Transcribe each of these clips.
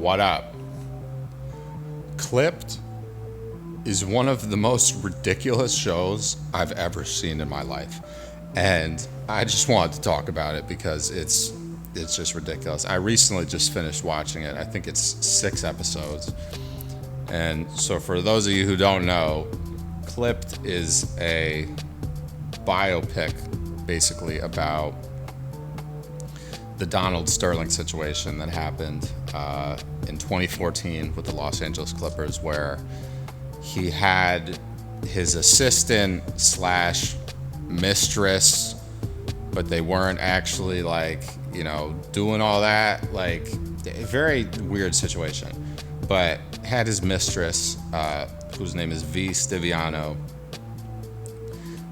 What up? Clipped is one of the most ridiculous shows I've ever seen in my life. And I just wanted to talk about it because it's just ridiculous. I recently just finished watching it. I think it's 6 episodes. And so for those of you who don't know, Clipped is a biopic basically about the Donald Sterling situation that happened in 2014 with the Los Angeles Clippers, where he had his assistant slash mistress, but they weren't actually doing all that. Like, a very weird situation. But had his mistress, whose name is V. Stiviano,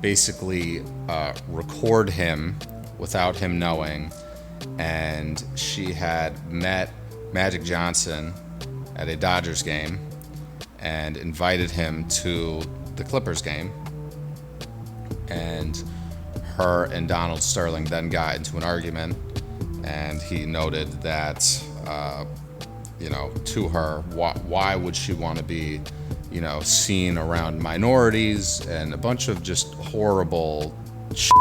basically record him without him knowing. And she had met Magic Johnson at a Dodgers game and invited him to the Clippers game. And her and Donald Sterling then got into an argument, and he noted that, to her, why would she want to be, seen around minorities, and a bunch of just horrible shit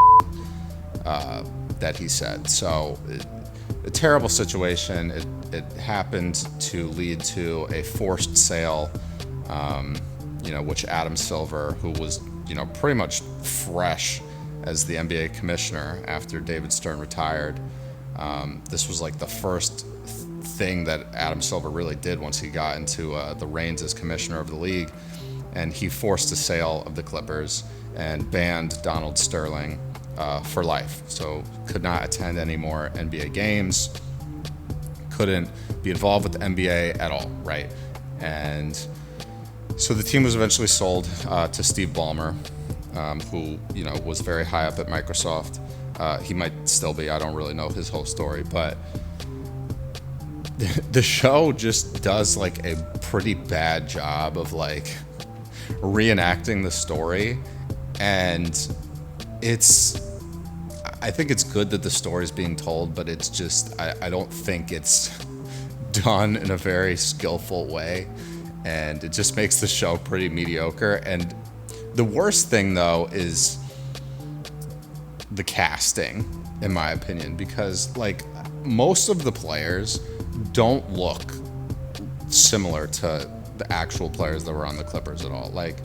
that he said. So, a terrible situation. It happened to lead to a forced sale, which Adam Silver, who was, pretty much fresh as the NBA commissioner after David Stern retired. This was like the first thing that Adam Silver really did once he got into the reins as commissioner of the league. And he forced a sale of the Clippers and banned Donald Sterling for life. So could not attend any more NBA games, couldn't be involved with the NBA at all, right? And so the team was eventually sold to Steve Ballmer, who, was very high up at Microsoft. He might still be. I don't really know his whole story, but the show just does like a pretty bad job of like reenacting the story. And I think it's good that the story is being told, but it's just, I don't think it's done in a very skillful way. And it just makes the show pretty mediocre. And the worst thing, though, is the casting, in my opinion, because like most of the players don't look similar to the actual players that were on the Clippers at all. Like,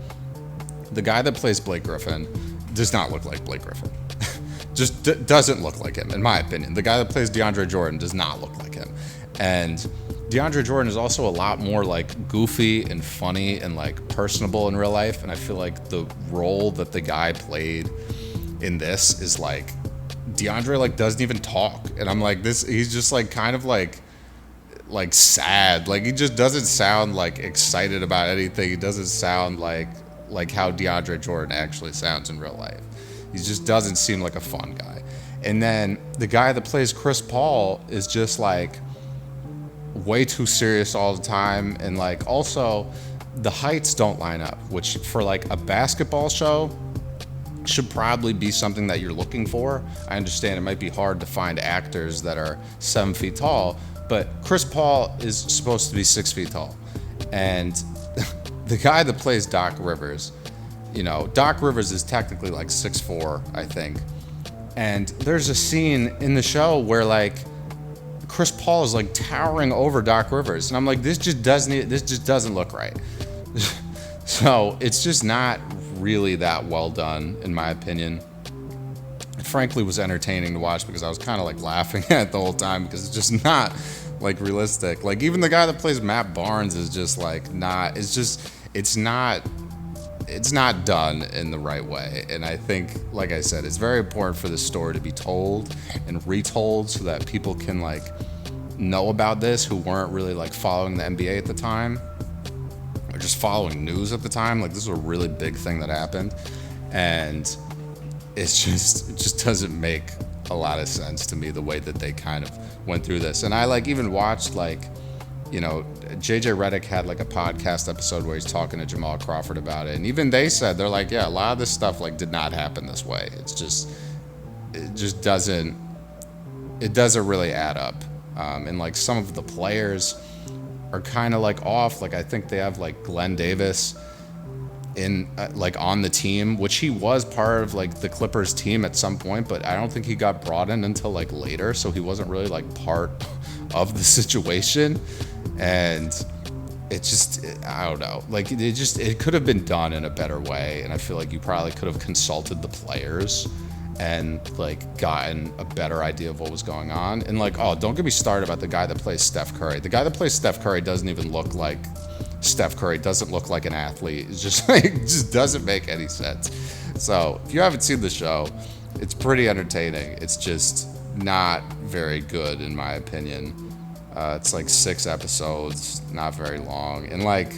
the guy that plays Blake Griffin does not look like Blake Griffin. Just doesn't look like him, in my opinion. The guy that plays DeAndre Jordan does not look like him. And DeAndre Jordan is also a lot more like goofy and funny and like personable in real life. And I feel like the role that the guy played in this is like, DeAndre like doesn't even talk. And I'm like, he's just like kind of like sad. Like, he just doesn't sound like excited about anything. He doesn't sound like how DeAndre Jordan actually sounds in real life. He just doesn't seem like a fun guy. And then the guy that plays Chris Paul is just like way too serious all the time. And like, also the heights don't line up, which for like a basketball show should probably be something that you're looking for. I understand it might be hard to find actors that are 7 feet tall, but Chris Paul is supposed to be 6 feet tall. And the guy that plays Doc Rivers, Doc Rivers is technically like 6'4", I think. And there's a scene in the show where like Chris Paul is like towering over Doc Rivers. And I'm like, this just doesn't look right. So it's just not really that well done, in my opinion. It frankly was entertaining to watch because I was kind of like laughing at it the whole time because it's just not like realistic. Like, even the guy that plays Matt Barnes is just like it's not done in the right way. And I think, like I said, it's very important for this story to be told and retold so that people can like know about this who weren't really like following the NBA at the time or just following news at the time. Like, this is a really big thing that happened, and it just doesn't make a lot of sense to me the way that they kind of went through this. And I like even watched like, JJ Redick had like a podcast episode where he's talking to Jamal Crawford about it, and even they said, they're like, yeah, a lot of this stuff like did not happen this way. It just doesn't really add up. And like some of the players are kind of like off. Like I think they have like Glenn Davis in like on the team, which he was part of like the Clippers team at some point, but I don't think he got brought in until like later, so he wasn't really like part of the situation. And it just, I don't know, like it could have been done in a better way, and I feel like you probably could have consulted the players and like gotten a better idea of what was going on. And like, oh, don't get me started about the guy that plays Steph Curry. The guy that plays Steph Curry doesn't even look like Steph Curry, doesn't look like an athlete. It's just like, it just doesn't make any sense. So if you haven't seen the show, it's pretty entertaining. It's just not very good in my opinion. It's like 6 episodes, not very long. And like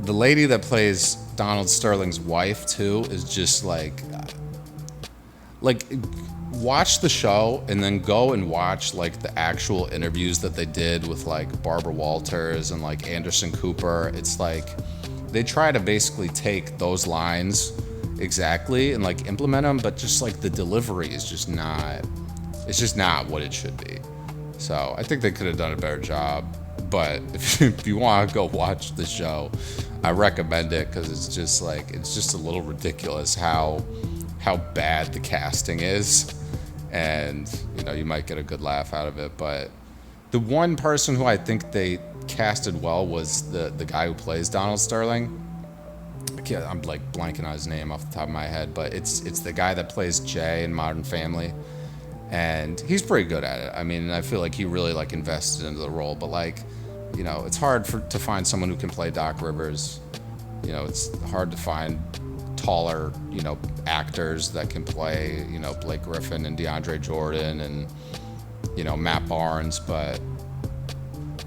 the lady that plays Donald Sterling's wife too is just like watch the show and then go and watch like the actual interviews that they did with like Barbara Walters and like Anderson Cooper. It's like they try to basically take those lines exactly and like implement them, but just like the delivery is just not, it's just not what it should be. So I think they could have done a better job. But if you want to go watch the show, I recommend it, because it's just like, it's just a little ridiculous how bad the casting is. And, you know, you might get a good laugh out of it. But the one person who I think they casted well was the guy who plays Donald Sterling. I'm like blanking on his name off the top of my head, but it's the guy that plays Jay in Modern Family. And he's pretty good at it. I mean, I feel like he really like invested into the role. But like, you know, it's hard to find someone who can play Doc Rivers. You know, it's hard to find taller, you know, actors that can play, you know, Blake Griffin and DeAndre Jordan and, you know, Matt Barnes. But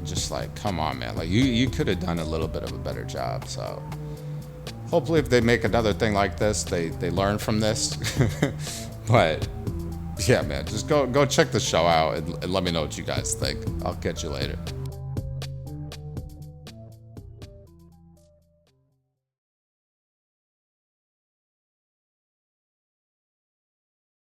just like, come on, man, like you could have done a little bit of a better job. So hopefully if they make another thing like this, they learn from this. But yeah, man, just go check the show out and let me know what you guys think. I'll catch you later.